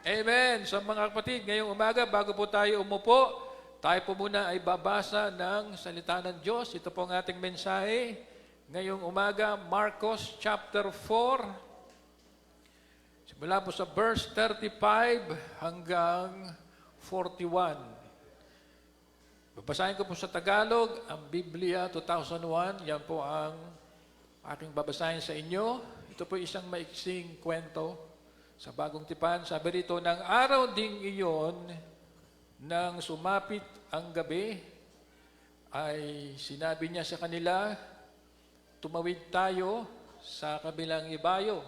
Amen. So mga kapatid, ngayong umaga, bago po tayo umupo, tayo po muna ay babasa ng salita ng Diyos. Ito po ang ating mensahe. Ngayong umaga, Marcos chapter 4. Simula po sa verse 35 hanggang 41. Babasahin ko po sa Tagalog, ang Biblia 2001. Yan po ang aking babasahin sa inyo. Ito po isang maiksing kwento. Sa bagong tipan, sabi rito, ng araw ding iyon, nang sumapit ang gabi, ay sinabi niya sa kanila, tumawid tayo sa kabilang ibayo.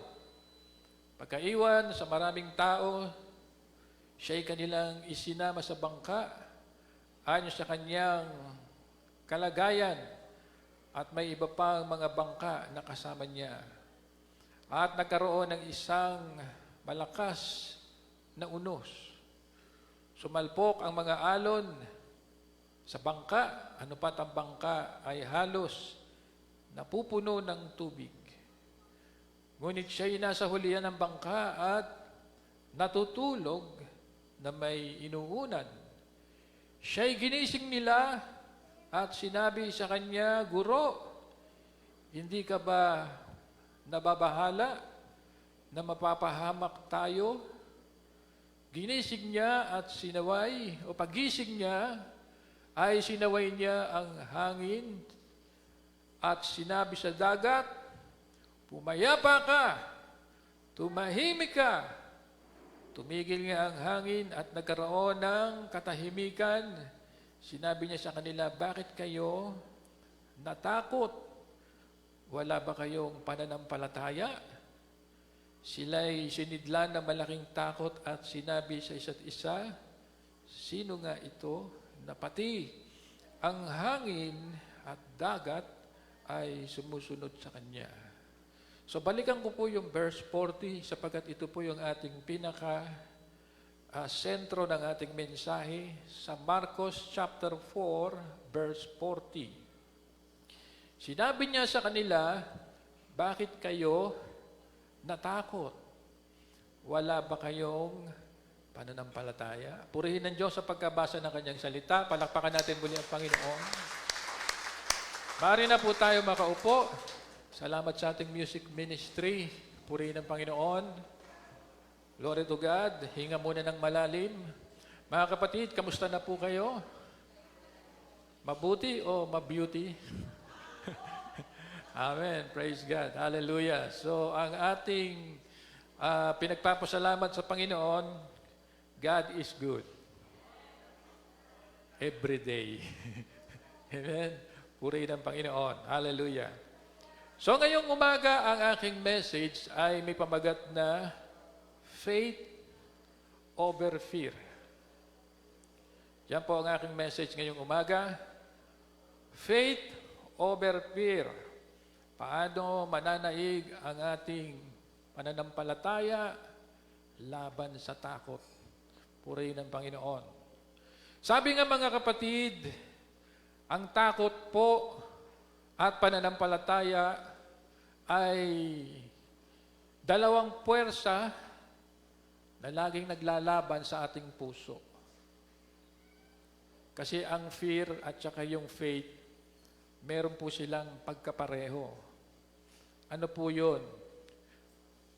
Pagkaiwan sa maraming tao, siya'y kanilang isinama sa bangka, ayon sa kanyang kalagayan, at may iba pang mga bangka na kasama niya. At nagkaroon ng isang malakas na unos. Sumalpok ang mga alon sa bangka. Ano pat ang bangka ay halos napupuno ng tubig. Ngunit siya'y nasa hulihan ng bangka at natutulog na may inuunan. Siya'y ginising nila at sinabi sa kanya, Guro, hindi ka ba nababahala na mapapahamak tayo? Ginising niya at sinaway, o pagising niya, ay sinaway niya ang hangin at sinabi sa dagat, pumayapa ka, tumahimik ka. Tumigil nga ang hangin at nagkaroon ng katahimikan. Sinabi niya sa kanila, bakit kayo natakot? Wala ba kayong pananampalataya? Sila'y sinidlan ng malaking takot at sinabi sa isa't isa, sino nga ito na pati ang hangin at dagat ay sumusunod sa kanya? So balikan ko po yung verse 40 sapagkat ito po yung ating sentro ng ating mensahe sa Marcos chapter 4 verse 40. Sinabi niya sa kanila, bakit kayo natakot? Wala ba kayong pananampalataya? Purihin ng Diyos sa pagkabasa ng kanyang salita. Palakpakan natin muli ang Panginoon. Maaari na po tayo makaupo. Salamat sa ating music ministry. Purihin ng Panginoon. Glory to God. Hinga muna ng malalim. Mga kapatid, kamusta na po kayo? Mabuti o mabeauty? Amen. Praise God. Hallelujah. So, ang ating pinagpapasalamat sa Panginoon, God is good. Every day. Amen. Purihin ang Panginoon. Hallelujah. So, ngayong umaga, ang aking message ay may pamagat na faith over fear. Yan po ang aking message ngayong umaga. Faith over fear. Paano mananaig ang ating pananampalataya laban sa takot? Purihin ng Panginoon. Sabi nga mga kapatid, ang takot po at pananampalataya ay dalawang puwersa na laging naglalaban sa ating puso. Kasi ang fear at saka yung faith, meron po silang pagkapareho. Ano po yun?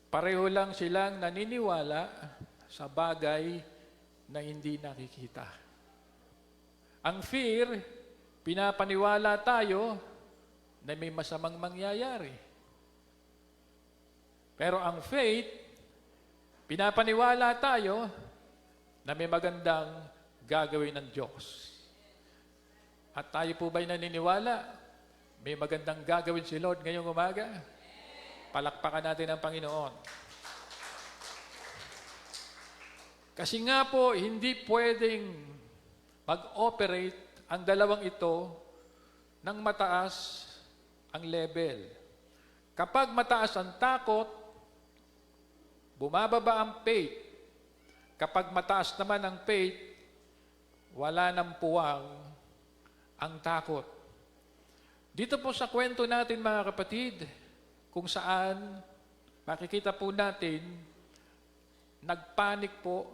Pareho lang silang naniniwala sa bagay na hindi nakikita. Ang fear, pinapaniwala tayo na may masamang mangyayari. Pero ang faith, pinapaniwala tayo na may magandang gagawin ng Diyos. At tayo po ba'y naniniwala? May magandang gagawin si Lord ngayong umaga? Palakpakan natin ang Panginoon. Kasi nga po, hindi pwedeng mag-operate ang dalawang ito ng mataas ang level. Kapag mataas ang takot, bumababa ang faith. Kapag mataas naman ang faith, wala nang puwang ang takot. Dito po sa kwento natin mga kapatid, kung saan makikita po natin nagpanik po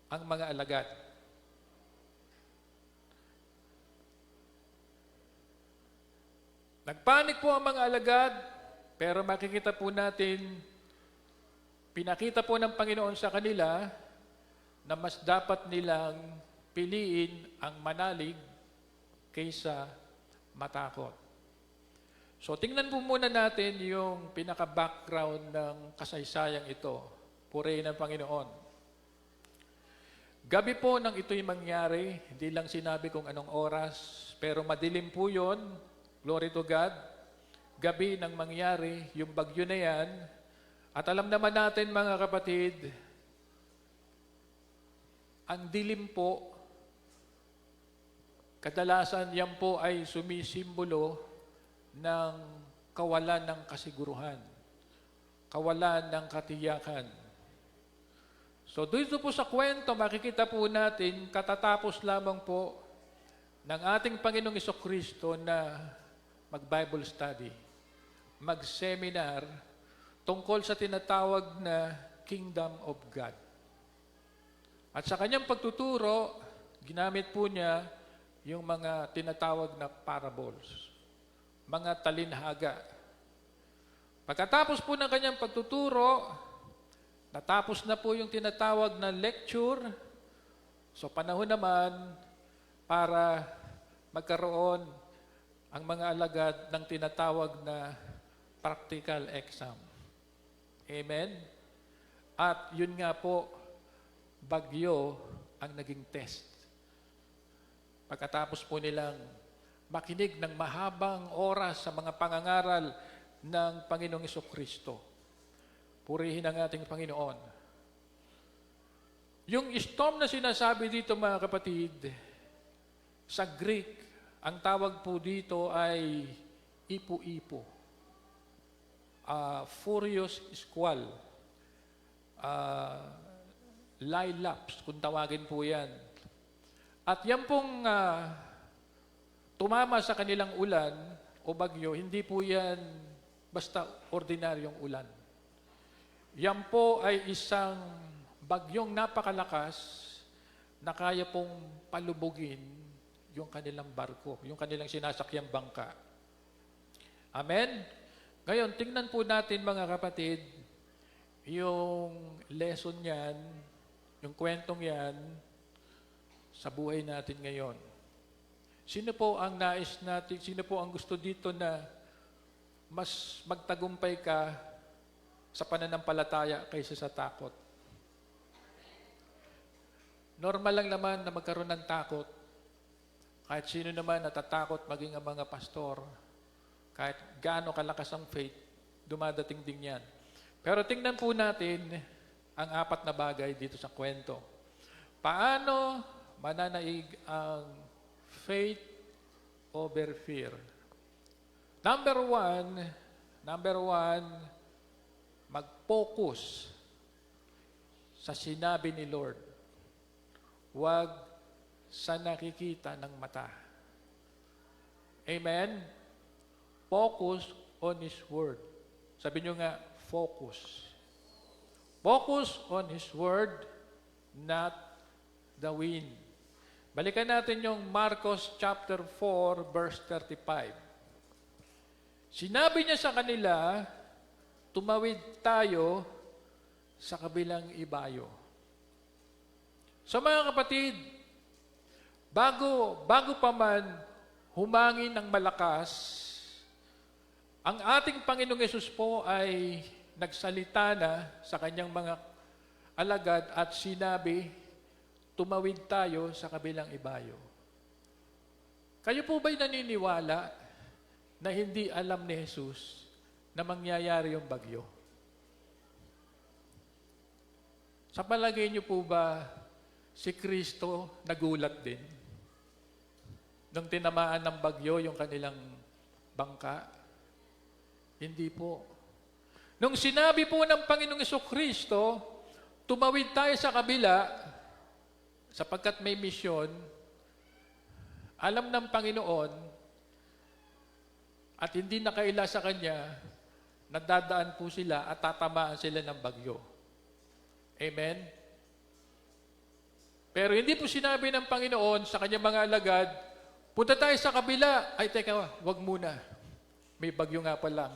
ang mga alagad. Nagpanik po ang mga alagad, pero makikita po natin, pinakita po ng Panginoon sa kanila na mas dapat nilang piliin ang manalig kaysa matakot. So tingnan po muna natin yung pinaka-background ng kasaysayang ito. Purihin ng Panginoon. Gabi po nang ito'y mangyari, hindi lang sinabi kung anong oras, pero madilim po yun. Glory to God. Gabi nang mangyari, yung bagyo na yan. At alam naman natin mga kapatid, ang dilim po, kadalasan yan po ay sumisimbolo ng kawalan ng kasiguruhan, kawalan ng katiyakan. So dito po sa kwento, makikita po natin, katatapos lamang po ng ating Panginoong Jesucristo na mag-Bible study, mag-seminar tungkol sa tinatawag na Kingdom of God. At sa kanyang pagtuturo, ginamit po niya yung mga tinatawag na parables, mga talinhaga. Pagkatapos po ng kanyang pagtuturo, natapos na po yung tinatawag na lecture. So panahon naman para magkaroon ang mga alagad ng tinatawag na practical exam. Amen? At yun nga po, bagyo ang naging test. Pagkatapos po nilang makinig ng mahabang oras sa mga pangangaral ng Panginoong Jesucristo. Purihin ang ating Panginoon. Yung storm na sinasabi dito mga kapatid, sa Greek, ang tawag po dito ay ipo-ipo. Furious squall. Lilaps, kung tawagin po yan. At yan pong tumama sa kanilang ulan o bagyo, hindi po yan basta ordinaryong ulan. Yan po ay isang bagyong napakalakas na kaya pong palubugin yung kanilang barko, yung kanilang sinasakyang bangka. Amen? Ngayon, tingnan po natin mga kapatid, yung lesson yan, yung kwentong yan, sa buhay natin ngayon. Sino po ang nais natin, sino po ang gusto dito na mas magtagumpay ka sa pananampalataya kaysa sa takot? Normal lang naman na magkaroon ng takot. Kahit sino naman natatakot maging ang mga pastor, kahit gaano kalakas ang faith, dumadating din yan. Pero tingnan po natin ang apat na bagay dito sa kwento. Paano mananaig ang faith over fear? Number one, mag-focus sa sinabi ni Lord. Huwag sa nakikita ng mata. Amen? Focus on His Word. Sabi nyo nga, focus. Focus on His Word, not the wind. Balikan natin yung Marcos chapter 4, verse 35. Sinabi niya sa kanila, tumawid tayo sa kabilang ibayo. So mga kapatid, bago pa man humangin ng malakas, ang ating Panginoong Yesus po ay nagsalita na sa kanyang mga alagad at sinabi, tumawid tayo sa kabilang ibayo. Kayo po ba'y naniniwala na hindi alam ni Jesus na mangyayari yung bagyo? Sa palagay niyo po ba, si Kristo nagulat din nung tinamaan ng bagyo yung kanilang bangka? Hindi po. Nung sinabi po ng Panginoong Jesucristo, tumawid tayo sa kabila, sapagkat may misyon, alam ng Panginoon, at hindi nakaila sa Kanya, nadadaan po sila at tatamaan sila ng bagyo. Amen? Pero hindi po sinabi ng Panginoon sa kanyang mga alagad, punta tayo sa kabila. Ay, teka, wag muna. May bagyo nga palang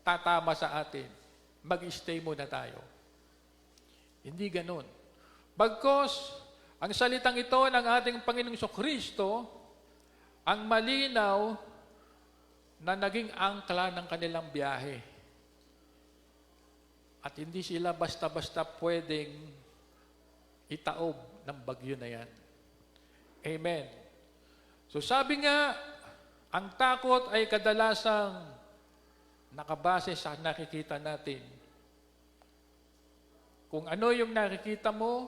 tatama sa atin. Mag-stay muna tayo. Hindi ganun. Bagkos, ang salitang ito ng ating Panginoong Kristo, ang malinaw na naging angkla ng kanilang biyahe. At hindi sila basta-basta pwedeng itaob ng bagyo na yan. Amen. So sabi nga, ang takot ay kadalasang nakabase sa nakikita natin. Kung ano yung nakikita mo,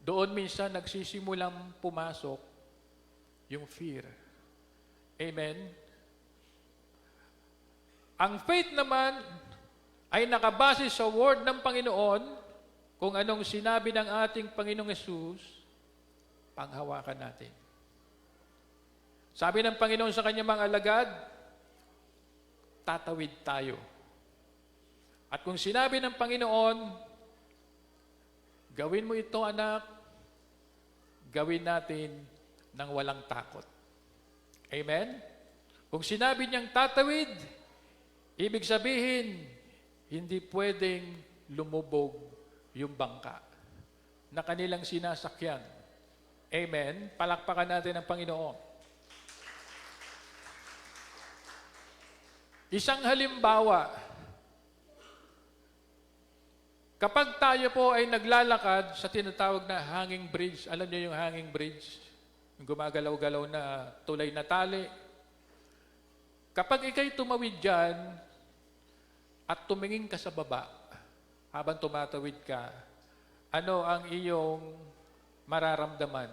doon minsan nagsisimulang pumasok yung fear. Amen? Ang faith naman ay nakabase sa word ng Panginoon, kung anong sinabi ng ating Panginoong Yesus, panghawakan natin. Sabi ng Panginoon sa kanyang mga alagad, tatawid tayo. At kung sinabi ng Panginoon, gawin mo ito anak, gawin natin ng walang takot. Amen? Kung sinabi niyang tatawid, ibig sabihin, hindi pwedeng lumubog yung bangka na kanilang sinasakyan. Amen? Palakpakan natin ang Panginoon. Isang halimbawa, kapag tayo po ay naglalakad sa tinatawag na hanging bridge, alam niyo yung hanging bridge? Yung gumagalaw-galaw na tulay na tali. Kapag ikay tumawid dyan at tumingin ka sa baba, habang tumatawid ka, ano ang iyong mararamdaman?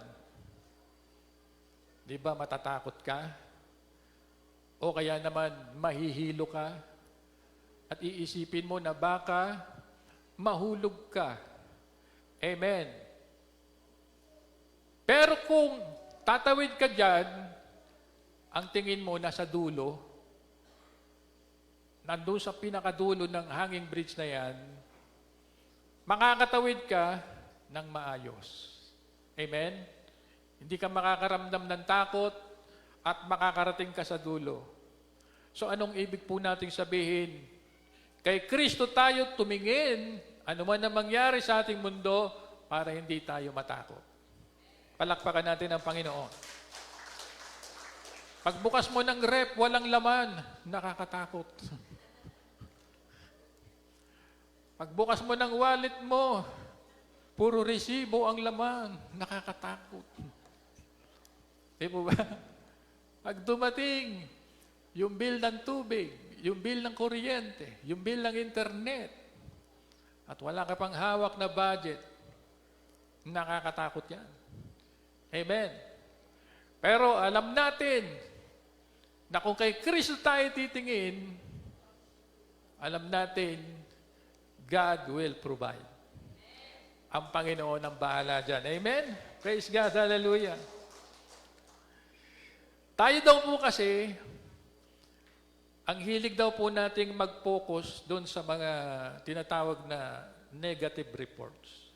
Di ba matatakot ka? O kaya naman mahihilo ka? At iisipin mo na baka mahulog ka. Amen. Pero kung tatawid ka dyan, ang tingin mo nasa dulo, nandun sa pinakadulo ng hanging bridge na yan, makakatawid ka ng maayos. Amen? Hindi ka makakaramdam ng takot at makakarating ka sa dulo. So anong ibig po nating sabihin? Kay Kristo tayo tumingin, ano man ang mangyari sa ating mundo, para hindi tayo matakot. Palakpakan natin ang Panginoon. Pagbukas mo ng rep, walang laman, nakakatakot. Pagbukas mo ng wallet mo, puro resibo ang laman, nakakatakot. Di po ba? Pag dumating, yung bill ng tubig, yung bill ng kuryente, yung bill ng internet, at wala ka pang hawak na budget, nakakatakot yan. Amen. Pero alam natin na kung kay Kristo tayo titingin, alam natin, God will provide. Ang Panginoon ang bahala dyan. Amen? Praise God. Hallelujah. Tayo daw po kasi, ang hilig daw po nating mag-focus doon sa mga tinatawag na negative reports.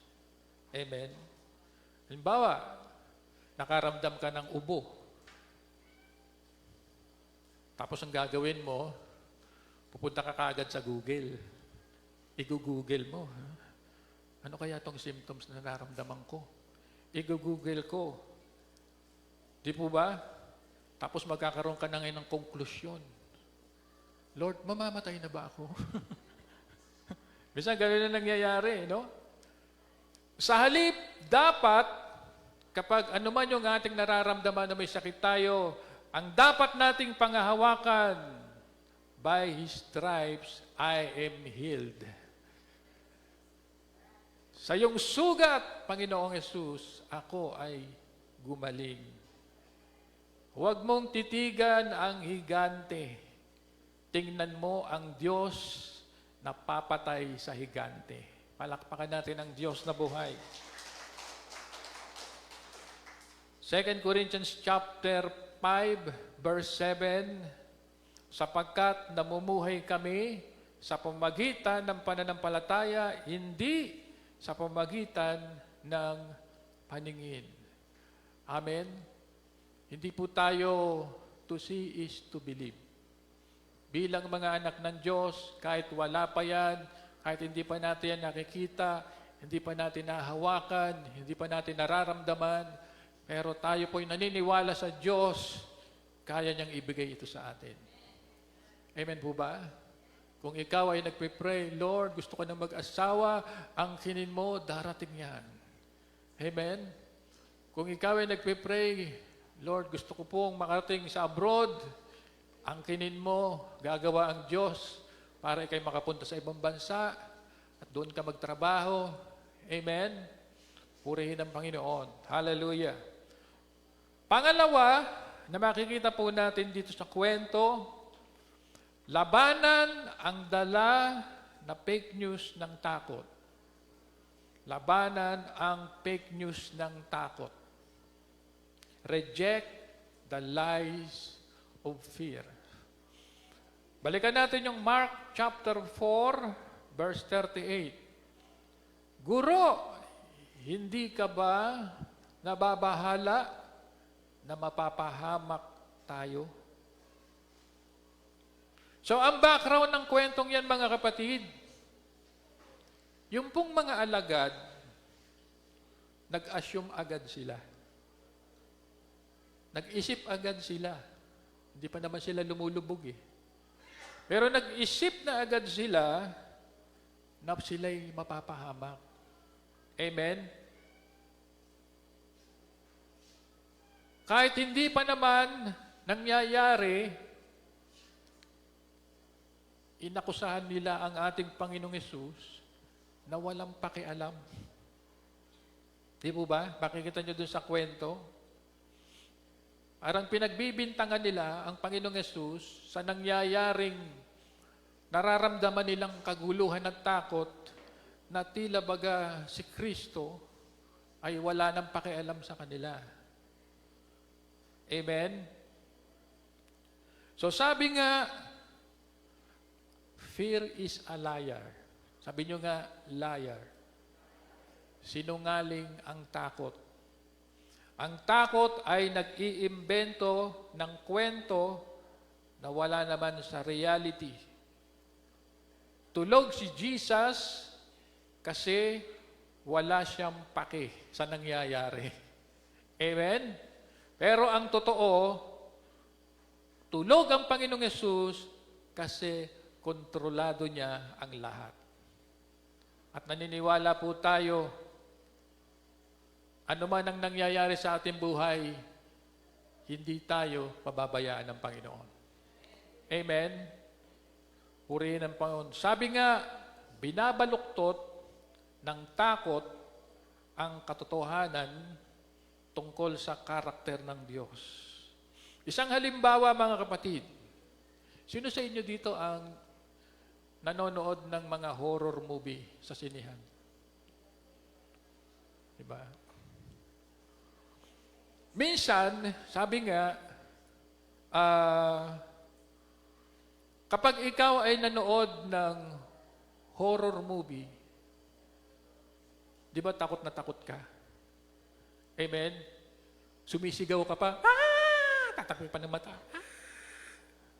Amen? Halimbawa, nakaramdam ka ng ubo. Tapos ang gagawin mo, pupunta ka kaagad sa Google. I-google mo. Ano kaya itong symptoms na nararamdaman ko? I-google ko. Di po ba? Tapos magkakaroon ka na ngayon ng konklusyon. Lord, mamamatay na ba ako? Minsan gano'n na nangyayari, no? Sa halip, dapat, kapag anuman yung ating nararamdaman na may sakit tayo, ang dapat nating pangahawakan, by His stripes, I am healed. Sa iyong sugat, Panginoong Yesus, ako ay gumaling. Huwag mong titigan ang higante. Tingnan mo ang Diyos na papatay sa higante. Palakpakan natin ang Diyos na buhay. 2 Corinthians chapter 5, verse 7, sapagkat namumuhay kami sa pamamagitan ng pananampalataya, hindi sa pamamagitan ng paningin. Amen? Hindi po tayo to see is to believe. Bilang mga anak ng Diyos, kahit wala pa yan, kahit hindi pa natin yan nakikita, hindi pa natin nahawakan, hindi pa natin nararamdaman, pero tayo po'y naniniwala sa Diyos, kaya niyang ibigay ito sa atin. Amen po ba? Kung ikaw ay nagpe-pray, Lord, gusto ko na mag-asawa, ang kinin mo, darating yan. Amen? Kung ikaw ay nagpe-pray, Lord, gusto ko pong makarating sa abroad, ang kinin mo, gagawa ang Diyos para ikay makapunta sa ibang bansa at doon ka magtrabaho. Amen? Purihin ang Panginoon. Hallelujah. Pangalawa, na makikita po natin dito sa kwento, labanan ang dala na fake news ng takot. Labanan ang fake news ng takot. Reject the lies of fear. Balikan natin yung Mark chapter 4, verse 38. Guro, hindi ka ba nababahala na mapapahamak tayo? So, ang background ng kwentong yan, mga kapatid, yung pong mga alagad, nag-assume agad sila. Nag-isip agad sila. Hindi pa naman sila lumulubog eh. Pero nag-isip na agad sila na sila'y mapapahamak. Amen? Kahit hindi pa naman nangyayari, inakusahan nila ang ating Panginoong Hesus na walang pakialam. Di po ba? Makikita nyo dun sa kwento. Parang pinagbibintangan nila ang Panginoong Hesus sa nangyayaring nararamdaman nilang kaguluhan at takot na tila baga si Kristo ay wala nang pakialam sa kanila. Amen? So sabi nga, fear is a liar. Sabi nyo nga, liar. Sinungaling ang takot. Ang takot ay nag-iimbento ng kwento na wala naman sa reality. Tulog si Jesus kasi wala siyang pake sa nangyayari. Amen? Pero ang totoo, tulog ang Panginoong Hesus kasi kontrolado niya ang lahat. At naniniwala po tayo, ano man ang nangyayari sa ating buhay, hindi tayo pababayaan ng Panginoon. Amen? Purihin ang Panginoon. Sabi nga, binabaluktot ng takot ang katotohanan tungkol sa karakter ng Diyos. Isang halimbawa, mga kapatid, sino sa inyo dito ang nanonood ng mga horror movie sa sinihan? Diba? Minsan, sabi nga, kapag ikaw ay nanood ng horror movie, di ba takot na takot ka? Amen? Sumisigaw ka pa, tatakbo pa ng mata.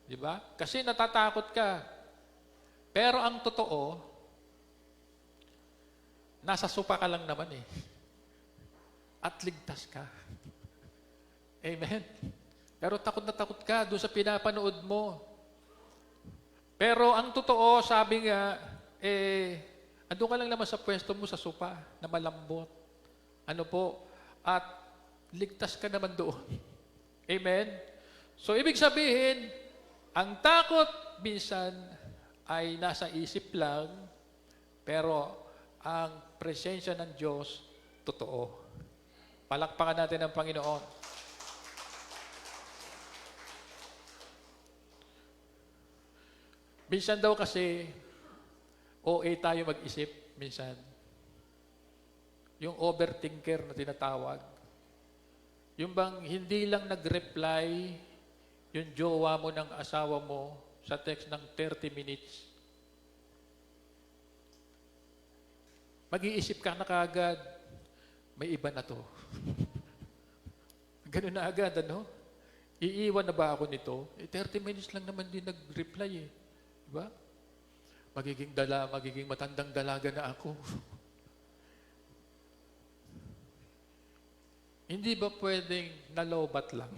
Di ba? Kasi natatakot ka. Pero ang totoo, nasa sopa ka lang naman eh. At ligtas ka. Amen? Pero takot na takot ka doon sa pinapanood mo. Pero ang totoo, sabi nga, andun ka lang naman sa pwesto mo sa sopa na malambot. Ano po? At ligtas ka naman doon. Amen? So, ibig sabihin, ang takot minsan ay nasa isip lang, pero ang presensya ng Diyos, totoo. Palakpakan natin ang Panginoon. Minsan daw kasi, OA tayo mag-isip, minsan. Yung overthinker na tinatawag. Yung bang hindi lang nag-reply yung jowa mo ng asawa mo sa text ng 30 minutes. mag-iisip ka na kaagad, may iba na to. Ganun na agad, ano? Iiwan na ba ako nito? 30 minutes lang naman din nag-reply eh. Diba? Magiging matandang dalaga na ako. Hindi ba pwedeng nalobat lang?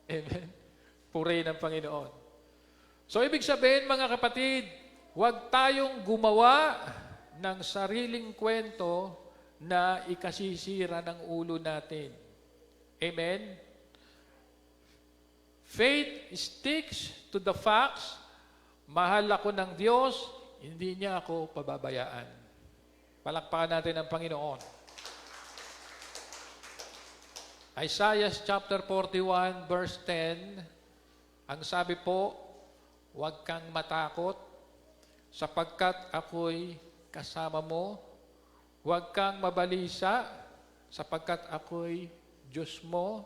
Amen? Purihin ng Panginoon. So, ibig sabihin, mga kapatid, huwag tayong gumawa ng sariling kwento na ikasisira ng ulo natin. Amen? Faith sticks to the facts. Mahal ako ng Diyos, hindi niya ako pababayaan. Palakpakan natin ang Panginoon. Isaiah chapter 41 verse 10, ang sabi po, huwag kang matakot sapagkat ako'y kasama mo. Huwag kang mabalisa sapagkat ako'y Diyos mo.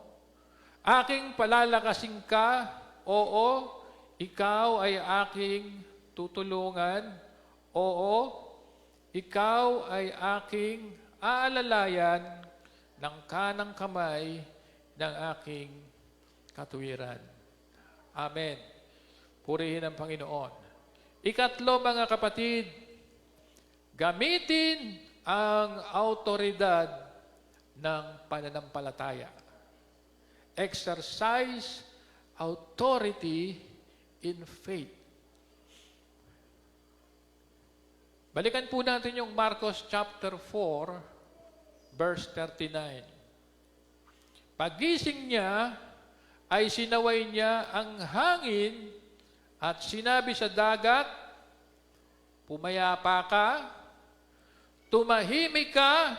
Aking palalakasin ka, oo, ikaw ay aking tutulungan. Oo, ikaw ay aking aalalayan ng kanang kamay ng aking katuwiran. Amen. Purihin ang Panginoon. Ikatlo, mga kapatid, gamitin ang autoridad ng pananampalataya. Exercise authority in faith. Balikan po natin yung Marcos chapter 4, verse 39. Pagising niya, ay sinaway niya ang hangin at sinabi sa dagat, pumayapa ka, tumahimik ka,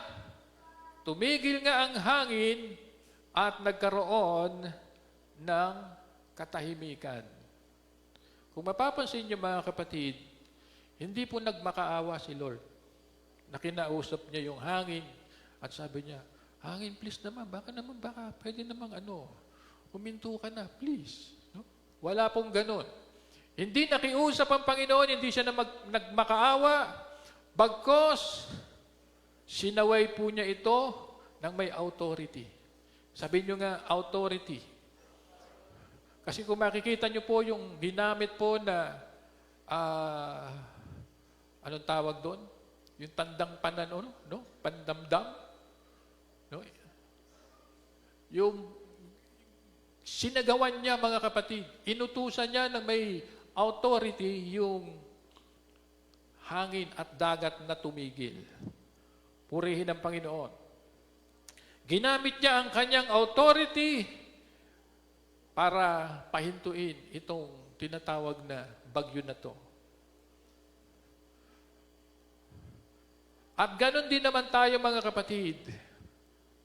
tumigil nga ang hangin at nagkaroon ng katahimikan. Kung mapapansin niyo mga kapatid, hindi po nagmakaawa si Lord. Nakinausap niya yung hangin at sabi niya, hangin please naman, baka pwede namang huminto ka na, please. No? Wala pong ganun. Hindi nakiusap ang Panginoon, hindi siya nagmakaawa, bagkos sinaway po niya ito ng may authority. Sabi niyo nga, authority. Kasi kung makikita niyo po yung ginamit po na, anong tawag doon? Yung tandang panan, no? Pandamdam. No? Yung sinagawan niya, mga kapatid, inutusan niya ng may authority yung hangin at dagat na tumigil. Purihin ang Panginoon. Ginamit niya ang kanyang authority para pahintuin itong tinatawag na bagyo na to. At ganon din naman tayo, mga kapatid.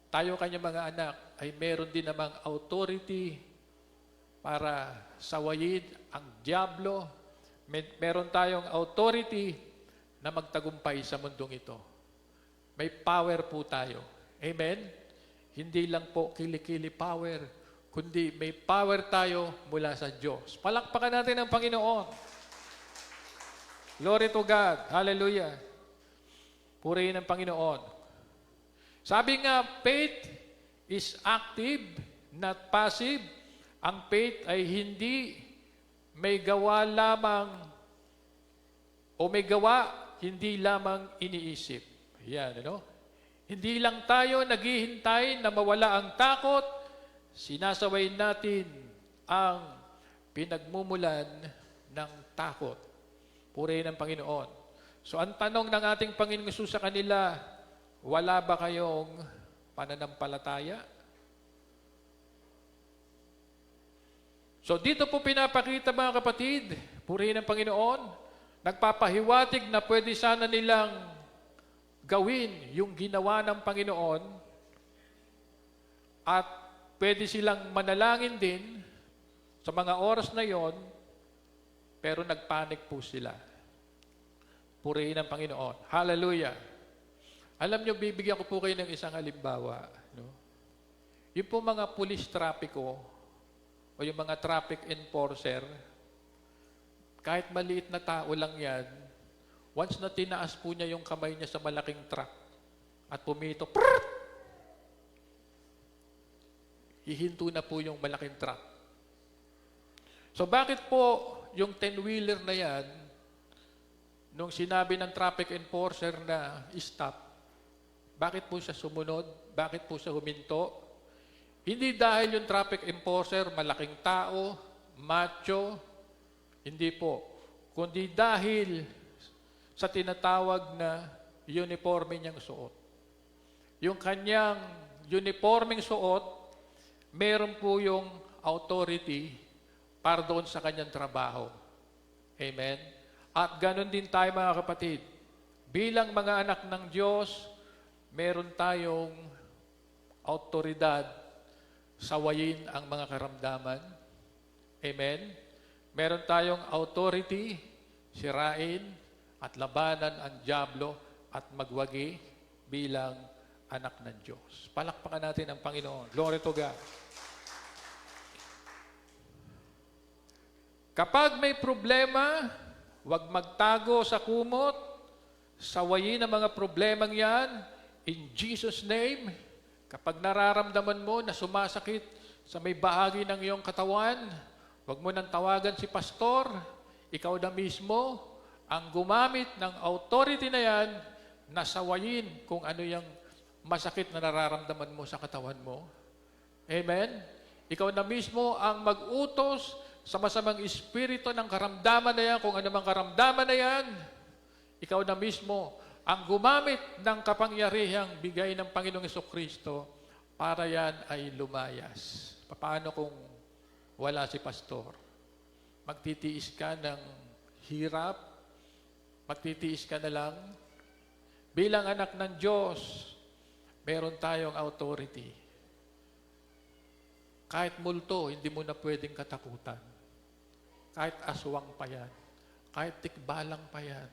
Tayo kanyang mga anak ay meron din namang authority para sawayin ang diablo. Meron tayong authority na magtagumpay sa mundong ito. May power po tayo. Amen? Hindi lang po kilikili power, kundi may power tayo mula sa Diyos. Palakpakan natin ang Panginoon. Glory to God. Hallelujah. Purihin ang Panginoon. Sabi nga, faith is active, not passive. Ang faith ay hindi may gawa lamang o may gawa, hindi lamang iniisip. Yan, Hindi lang tayo naghihintay na mawala ang takot, sinasaway natin ang pinagmumulan ng takot. Purihin ang Panginoon. So, ang tanong ng ating Panginoong Hesus sa kanila, wala ba kayong pananampalataya? So, dito po pinapakita, mga kapatid, purihin ang Panginoon, nagpapahiwatig na pwede sana nilang gawin yung ginawa ng Panginoon at pwede silang manalangin din sa mga oras na yon, pero nagpanik po sila. Purihin ang Panginoon. Hallelujah. Alam nyo, bibigyan ko po kayo ng isang halimbawa. No? Yung po mga police trapiko o yung mga traffic enforcer, kahit maliit na tao lang yan, once na tinaas po niya yung kamay niya sa malaking truck at pumito, prrrt! Hihinto na po yung malaking truck. So bakit po yung 10-wheeler na yan, nung sinabi ng traffic enforcer na stop, bakit po siya sumunod? Bakit po siya huminto? Hindi dahil yung traffic enforcer malaking tao, macho, hindi po. Kundi dahil sa tinatawag na uniforme niyang suot. Yung kanyang uniforming suot, meron po yung authority para doon sa kanyang trabaho. Amen? At ganun din tayo mga kapatid. Bilang mga anak ng Diyos, meron tayong autoridad sawayin ang mga karamdaman. Amen? Meron tayong authority, sirain at labanan ang dyablo at magwagi bilang anak ng Diyos. Palakpakan natin ang Panginoon. Glory to God. Kapag may problema, huwag magtago sa kumot, sawayin ang mga problemang yan, in Jesus' name. Kapag nararamdaman mo na sumasakit sa may bahagi ng iyong katawan, huwag mo nang tawagan si pastor, ikaw na mismo ang gumamit ng authority na yan na sawayin kung ano yung masakit na nararamdaman mo sa katawan mo. Amen? Ikaw na mismo ang mag-utos sa masamang espiritu ng karamdaman na yan, kung ano mang karamdaman na yan, ikaw na mismo ang gumamit ng kapangyarihang bigay ng Panginoong Jesucristo para yan ay lumayas. Paano kung wala si pastor? Magtitiis ka ng hirap? Magtitiis ka na lang? Bilang anak ng Diyos, meron tayong authority. Kahit multo, hindi mo na pwedeng katakutan. Kahit aswang pa yan. Kahit tikbalang pa yan.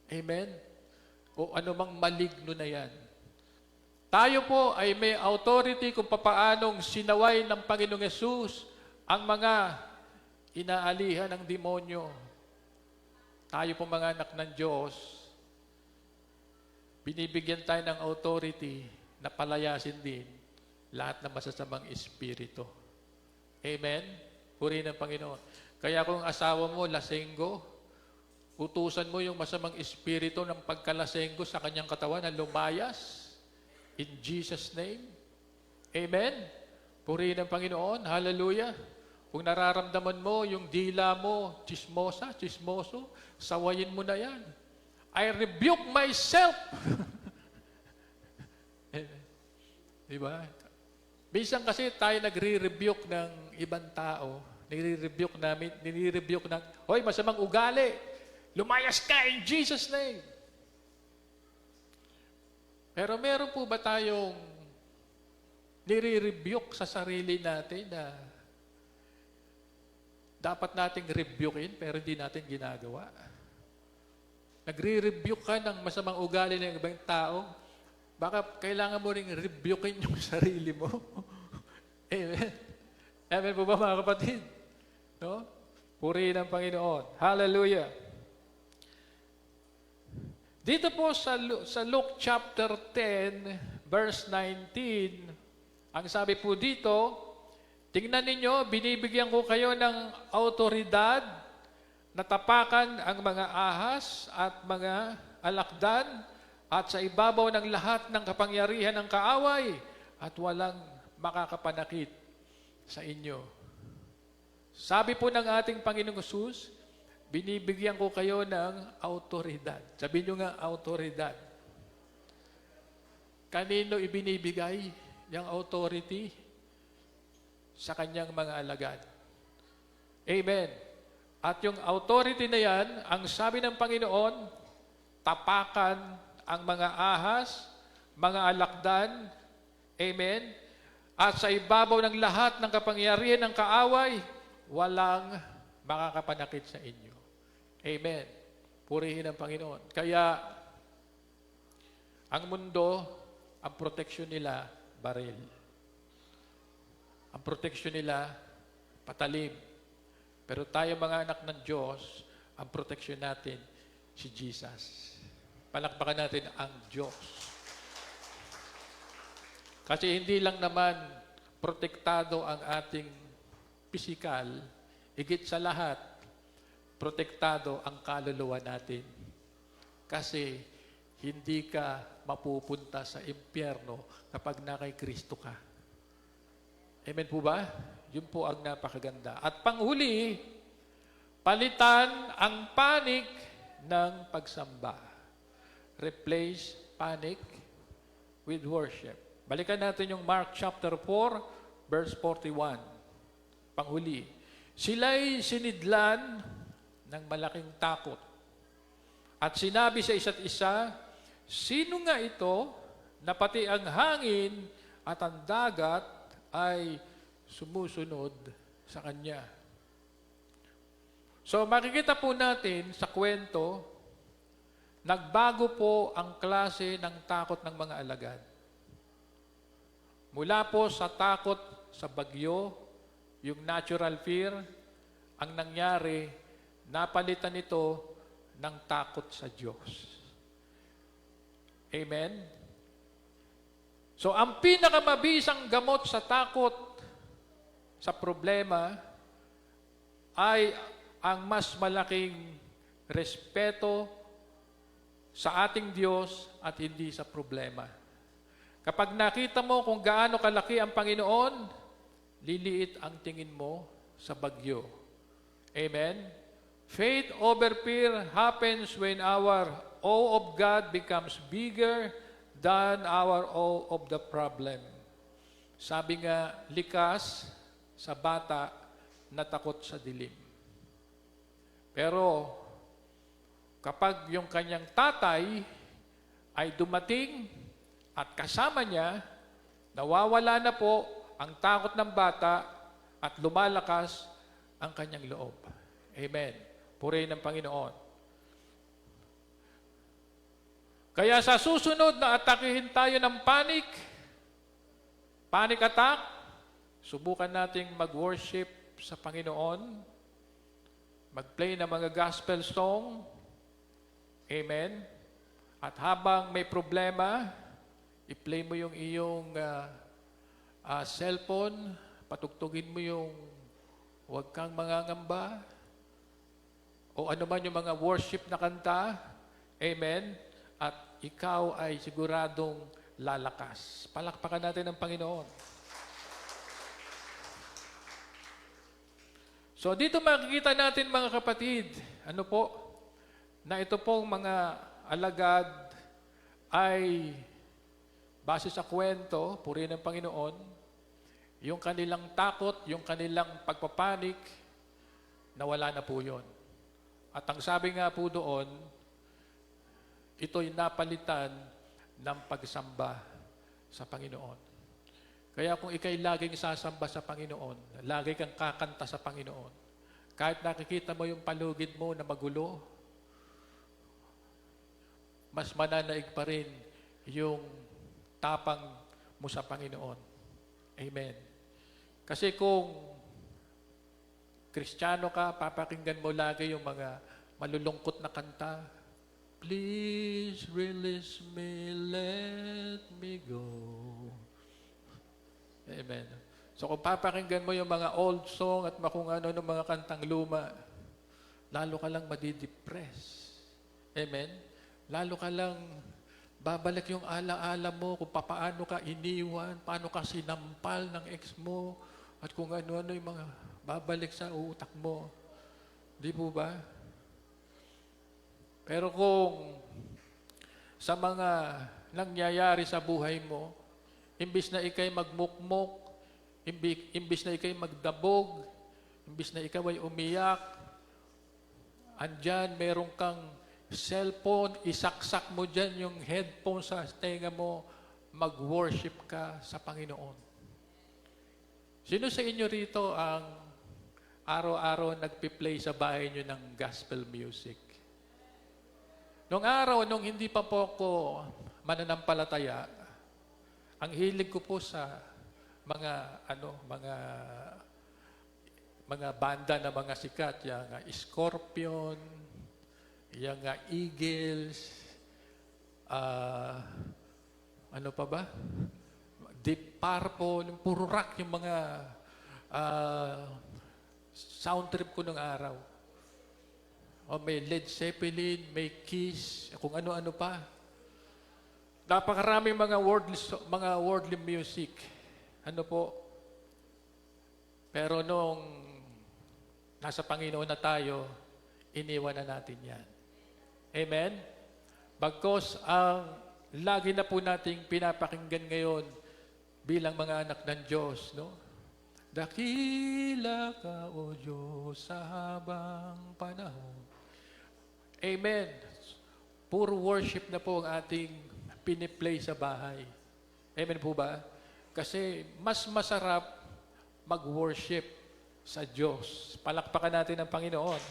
Amen? O anumang maligno na yan. Tayo po ay may authority kung papaanong sinaway ng Panginoong Yesus ang mga inaalihan ng demonyo. Tayo po mga anak ng Diyos, binibigyan tayo ng authority na palayasin din lahat ng masasamang espiritu. Amen? Purihin ng Panginoon. Kaya kung asawa mo, lasenggo, utusan mo yung masamang espiritu ng pagkalasenggo sa kanyang katawan na lumayas. In Jesus' name. Amen? Purihin ng Panginoon. Hallelujah. Kung nararamdaman mo yung dila mo, chismoso, sawayin mo na yan. I rebuke myself. Diba? Minsan kasi tayo nagre-rebuke ng ibang tao. Nire-rebuke ng, hoy, masamang ugali. Lumayas ka in Jesus' name. Pero meron po ba tayong nire-rebuke sa sarili natin na dapat nating rebukein pero hindi natin ginagawa? Nagre-rebuke ka ng masamang ugali ng ibang tao, baka kailangan mo ring rebukein yung sarili mo. Amen. Amen po ba mga kapatid? No? Purihin ang Panginoon. Hallelujah. Dito po sa Luke chapter 10, verse 19, ang sabi po dito, tingnan ninyo, binibigyan ko kayo ng autoridad na tapakan ang mga ahas at mga alakdan at sa ibabaw ng lahat ng kapangyarihan ng kaaway at walang makakapanakit sa inyo. Sabi po ng ating Panginoong Hesus, binibigyan ko kayo ng autoridad. Sabi nyo nga, autoridad. Kanino ibinibigay yung authority? Sa kanyang mga alagad. Amen. At yung authority na yan, ang sabi ng Panginoon, tapakan ang mga ahas, mga alakdan, amen, at sa ibabaw ng lahat ng kapangyarihan ng kaaway, walang makakapanakit sa inyo. Amen. Purihin ang Panginoon. Kaya, ang mundo, ang proteksyon nila, baril. Ang proteksyon nila, patalim. Pero tayo mga anak ng Diyos, ang proteksyon natin, si Jesus. Palakpakan natin ang Diyos. Kasi hindi lang naman protektado ang ating pisikal, higit sa lahat, protektado ang kaluluwa natin. Kasi hindi ka mapupunta sa impyerno kapag na kay Kristo ka. Amen po ba? Yun po ang napakaganda. At panghuli, palitan ang panic ng pagsamba. Replace panic with worship. Balikan natin yung Mark chapter 4, verse 41. Panghuli, sila'y sinidlan ng malaking takot. At sinabi sa isa't isa, sino nga ito na pati ang hangin at ang dagat ay sumusunod sa kanya? So makikita po natin sa kwento, nagbago po ang klase ng takot ng mga alagad. Mula po sa takot sa bagyo, yung natural fear, ang nangyari, napalitan ito ng takot sa Diyos. Amen? So, ang pinakamabisang gamot sa takot sa problema ay ang mas malaking respeto sa ating Diyos at hindi sa problema. Kapag nakita mo kung gaano kalaki ang Panginoon, liliit ang tingin mo sa bagyo. Amen? Faith over fear happens when our awe of God becomes bigger than our awe of the problem. Sabi nga, likas sa bata na takot sa dilim. Pero kapag yung kanyang tatay ay dumating at kasama niya, nawawala na po ang takot ng bata at lumalakas ang kanyang loob. Amen. Purihin ng Panginoon. Kaya sa susunod na atakihin tayo ng panic attack, subukan nating mag-worship sa Panginoon, mag-play ng mga gospel song, amen, at habang may problema, i-play mo yung iyong cellphone, patugtugin mo yung huwag kang mangangamba, o ano man yung mga worship na kanta, amen, at ikaw ay siguradong lalakas. Palakpakan natin ang Panginoon. So dito makikita natin mga kapatid, ano po, na ito pong mga alagad ay base sa kwento, purihin ng Panginoon, yung kanilang takot, yung kanilang pagpapanik, nawala na po yun. At ang sabi nga po doon, ito'y napalitan ng pagsamba sa Panginoon. Kaya kung ikay laging sasamba sa Panginoon, lagi kang kakanta sa Panginoon, kahit nakikita mo yung palugid mo na magulo, mas mananaig pa rin yung tapang mo sa Panginoon. Amen. Kasi kung Kristiyano ka, papakinggan mo lagi yung mga malulungkot na kanta. Please release me, let me go. Amen. So kung papakinggan mo yung mga old song at kung ano ng mga kantang luma, lalo ka lang madidepress. Amen. Lalo ka lang babalik yung ala-ala mo kung paano ka iniwan, paano ka sinampal ng ex mo, at kung ano-ano yung mga babalik sa utak mo. Di po ba? Pero kung sa mga nangyayari sa buhay mo, imbis na ikay magmukmok, imbis na ikay magdabog, imbis na ikaw ay umiyak, andyan meron kang cellphone, isaksak mo dyan yung headphone sa tenga mo, mag-worship ka sa Panginoon. Sino sa inyo rito ang araw-araw nagpi-play sa bahay nyo ng gospel music? Noong araw, nung hindi pa po ako mananampalataya, ang hilig ko po sa mga banda na mga sikat, yung Scorpion, yung eagles, ano pa ba? Deep Purple, yung puro rock yung mga sound trip ko nung araw. O may Led Zeppelin, may Kiss, kung ano-ano pa. Napakaraming mga worldly music. Ano po? Pero nung nasa Panginoon na tayo, iniwan na natin yan. Amen? Bagkos ang lagi na po nating pinapakinggan ngayon bilang mga anak ng Diyos, no? Dakila ka, O Diyos, sa habang panahon. Amen. Puro worship na po ang ating piniplay sa bahay. Amen po ba? Kasi mas masarap mag-worship sa Diyos. Palakpakan natin ang Panginoon.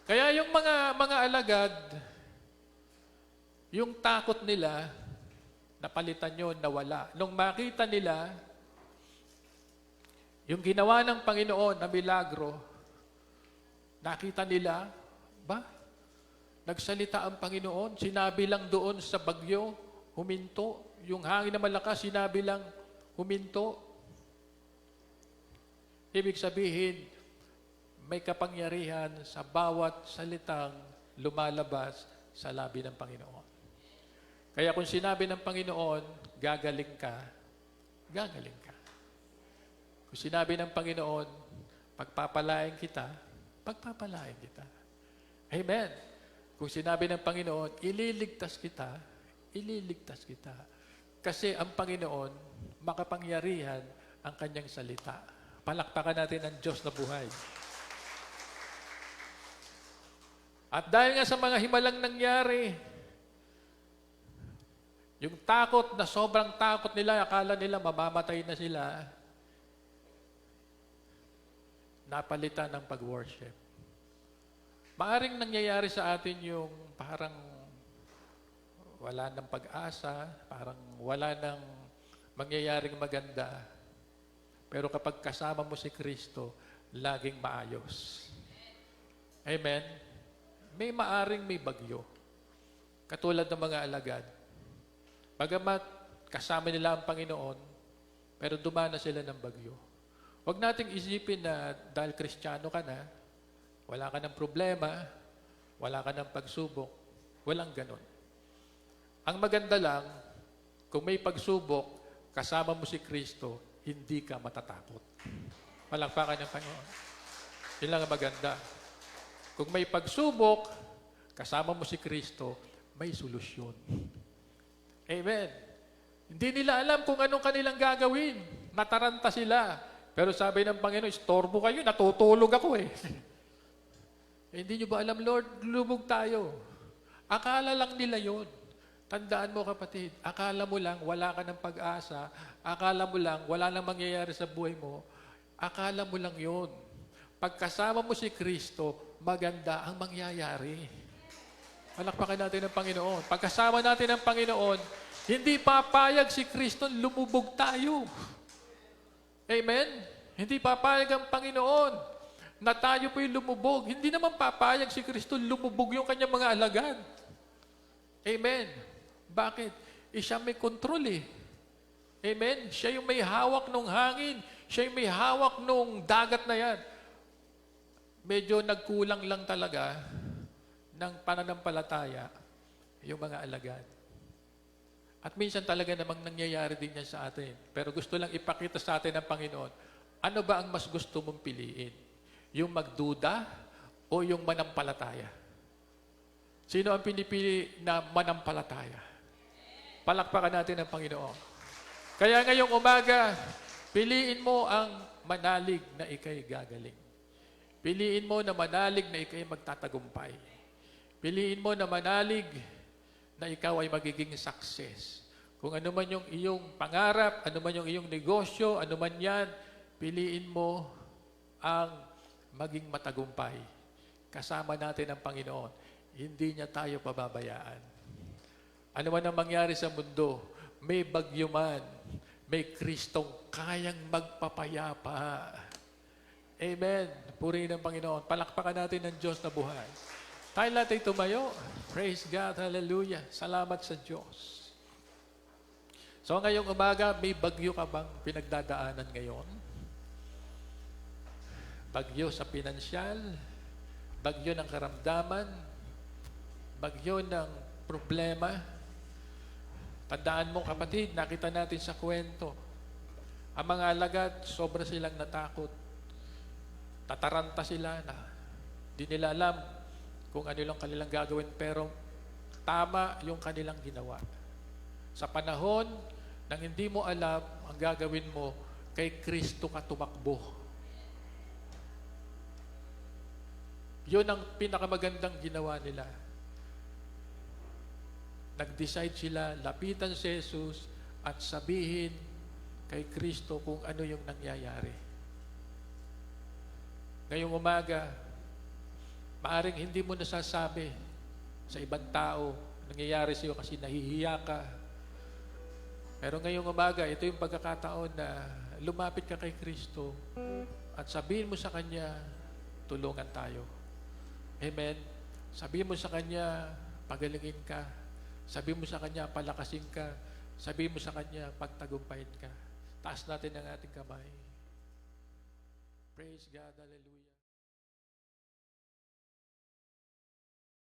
Kaya yung mga alagad, yung takot nila, napalitan yun, nawala. Nung makita nila, yung ginawa ng Panginoon na milagro, nakita nila, nagsalita ang Panginoon, sinabi lang doon sa bagyo, huminto. Yung hangin na malakas, sinabi lang, huminto. Ibig sabihin, may kapangyarihan sa bawat salitang lumalabas sa labi ng Panginoon. Kaya kung sinabi ng Panginoon, gagaling ka, gagaling ka. Kung sinabi ng Panginoon, pagpapalain kita, pagpapalain kita. Amen. Kung sinabi ng Panginoon, ililigtas kita, ililigtas kita. Kasi ang Panginoon, makapangyarihan ang kanyang salita. Palakpakan natin ang Diyos na buhay. At dahil nga sa mga himalang nangyari, yung takot na sobrang takot nila, akala nila mamamatay na sila, napalitan ng pag-worship. Maaring nangyayari sa atin yung parang wala ng pag-asa, parang wala ng mangyayaring maganda. Pero kapag kasama mo si Kristo, laging maayos. Amen? May may bagyo. Katulad ng mga alagad. Bagamat kasama nila ang Panginoon, pero dumana sila ng bagyo. Huwag nating isipin na dahil Kristiyano ka na, wala ka ng problema, wala ka ng pagsubok, walang ganon. Ang maganda lang, kung may pagsubok, kasama mo si Kristo, hindi ka matatakot. Palakpakan ng Panginoon. Yun lang ang maganda. Kung may pagsubok, kasama mo si Kristo, may solusyon. Amen. Hindi nila alam kung anong kanilang gagawin. Nataranta sila. Pero sabi ng Panginoon, istorbo kayo, natutulog ako eh. Hindi nyo ba alam, Lord, lumog tayo. Akala lang nila yon. Tandaan mo kapatid, akala mo lang wala ka ng pag-asa, akala mo lang wala nang mangyayari sa buhay mo, akala mo lang yon. Pagkasama mo si Kristo, maganda ang mangyayari. Palakpakan natin ang Panginoon. Pagkasama natin ang Panginoon, hindi papayag si Kristo, lumubog tayo. Amen? Hindi papayag ang Panginoon na tayo po'y lumubog. Hindi naman papayag si Kristo, lumubog yung kanyang mga alagad. Amen? Bakit? Siya may kontrol eh. Amen? Siya yung may hawak ng hangin. Siya yung may hawak ng dagat na yan. Medyo nagkulang lang talaga ng pananampalataya yung mga alagad. At minsan talaga namang nangyayari din yan sa atin. Pero gusto lang ipakita sa atin ng Panginoon, ano ba ang mas gusto mong piliin? Yung magduda o yung manampalataya? Sino ang pinipili na manampalataya? Palakpakan natin ang Panginoon. Kaya ngayong umaga, piliin mo ang manalig na ikay gagaling. Piliin mo na manalig na ikay magtatagumpay. Piliin mo na manalig na ikaw ay magiging success. Kung ano man yung iyong pangarap, ano man yung iyong negosyo, ano man yan, piliin mo ang maging matagumpay. Kasama natin ang Panginoon. Hindi niya tayo pababayaan. Ano man ang mangyari sa mundo, may bagyo man, may Kristong kayang magpapayapa. Amen. Purihin ng Panginoon. Palakpakan natin ng Diyos na buhay. Tayo natin tumayo. Praise God. Hallelujah. Salamat sa Diyos. So ngayong umaga, may bagyo ka bang pinagdadaanan ngayon? Bagyo sa pinansyal, bagyo ng karamdaman, bagyo ng problema. Tandaan mo kapatid, nakita natin sa kwento, ang mga alagad, sobra silang natakot. Tataranta sila na di nila alam kung ano lang kanilang gagawin, pero tama yung kanilang ginawa. Sa panahon nang hindi mo alam ang gagawin mo, kay Kristo ka tumakbo. Yun ang pinakamagandang ginawa nila. Nag-decide sila, lapitan si Jesus at sabihin kay Kristo kung ano yung nangyayari. Ngayong umaga, maaring hindi mo nasasabi sa ibang tao nangyayari sa iyo kasi nahihiya ka. Pero ngayong umaga, ito yung pagkakataon na lumapit ka kay Kristo at sabihin mo sa Kanya, tulungan tayo. Amen. Sabihin mo sa Kanya, pagalingin ka. Sabihin mo sa Kanya, palakasin ka. Sabihin mo sa Kanya, pagtagumpayin ka. Taas natin ang ating kamay. Praise God. Hallelujah.